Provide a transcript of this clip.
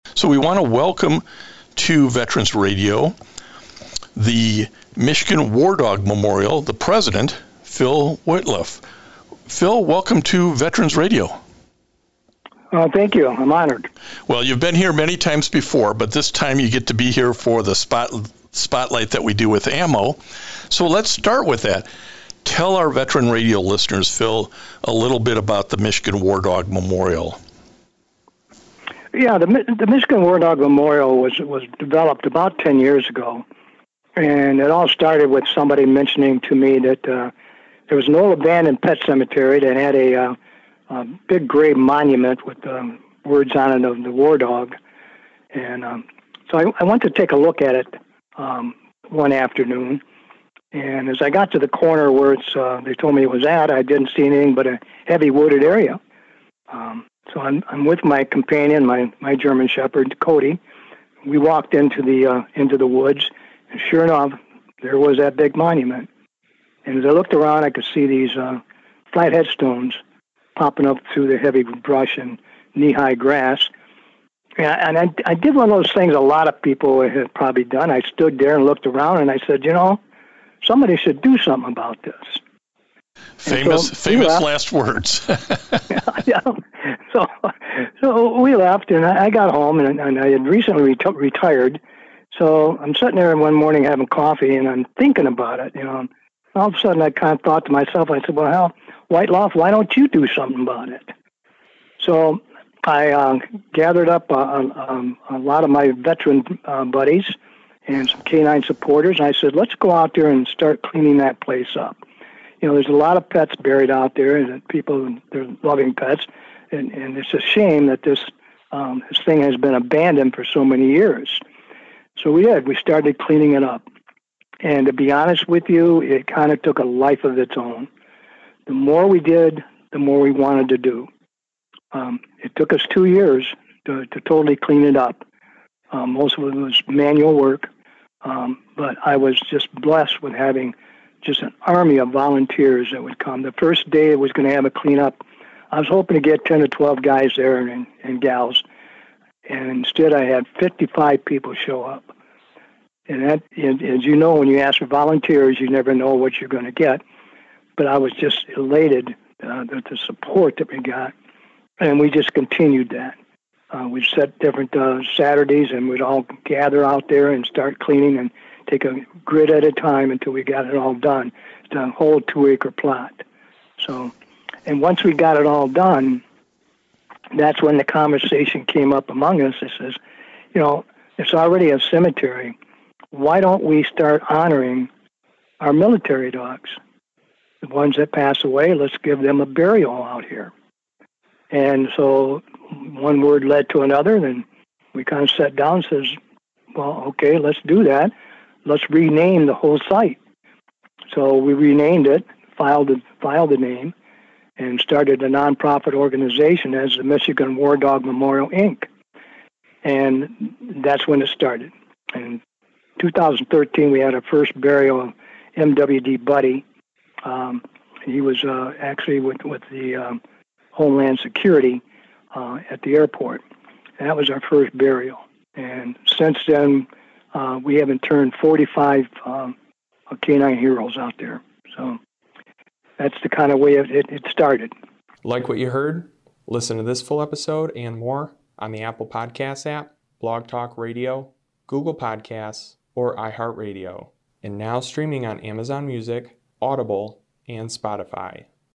So we want to welcome to Veterans Radio the Michigan War Dog Memorial, the president, Phil Weitlauf. Phil, welcome to Veterans Radio. Thank you. I'm honored. Well, you've been here many times before, but this time you get to be here for the spotlight that we do with AMMO. So let's start with that. Tell our Veteran Radio listeners, Phil, a little bit about the Michigan War Dog Memorial. Yeah, the Michigan War Dog Memorial was developed about 10 years ago, and it all started with somebody mentioning to me that there was an old abandoned pet cemetery that had a big gray monument with words on it of the war dog, and so I went to take a look at it one afternoon, and as I got to the corner where they told me it was at, I didn't see anything but a heavy wooded area. So I'm with my companion, my German Shepherd, Cody. We walked into the woods, and sure enough, there was that big monument. And as I looked around, I could see these flat headstones popping up through the heavy brush and knee-high grass. And I did one of those things a lot of people have probably done. I stood there and looked around, and I said, somebody should do something about this. Famous last words. Yeah. So we left, and I got home, and I had recently retired. So I'm sitting there one morning having coffee, and I'm thinking about it. All of a sudden, I kind of thought to myself, I said, well, hell, Weitlauf, why don't you do something about it? So I gathered up a lot of my veteran buddies and some canine supporters, and I said, let's go out there and start cleaning that place up. There's a lot of pets buried out there, and people, they're loving pets, and it's a shame that this thing has been abandoned for so many years. So we did. We started cleaning it up. And to be honest with you, it kind of took a life of its own. The more we did, the more we wanted to do. It took us 2 years to totally clean it up. Most of it was manual work, but I was just blessed with having just an army of volunteers that would come. The first day it was going to have a cleanup, I was hoping to get 10 to 12 guys there and gals, and instead I had 55 people show up. And that, as you know, when you ask for volunteers, you never know what you're going to get. But I was just elated at the support that we got, and we just continued that. We set different Saturdays, and we'd all gather out there and start cleaning and take a grid at a time until we got it all done. It's a whole 2-acre plot. So, and once we got it all done, that's when the conversation came up among us. It says, it's already a cemetery. Why don't we start honoring our military dogs? The ones that pass away, let's give them a burial out here. And so one word led to another, and we kind of sat down and says, well, okay, let's do that. Let's rename the whole site. So we renamed it, filed the name, and started a nonprofit organization as the Michigan War Dog Memorial, Inc. And that's when it started. In 2013, we had our first burial of MWD Buddy. He was actually with the Homeland Security at the airport. And that was our first burial. And since then, we have in turn 45 canine heroes out there. So that's the kind of way it started. Like what you heard? Listen to this full episode and more on the Apple Podcasts app, Blog Talk Radio, Google Podcasts, or iHeartRadio. And now streaming on Amazon Music, Audible, and Spotify.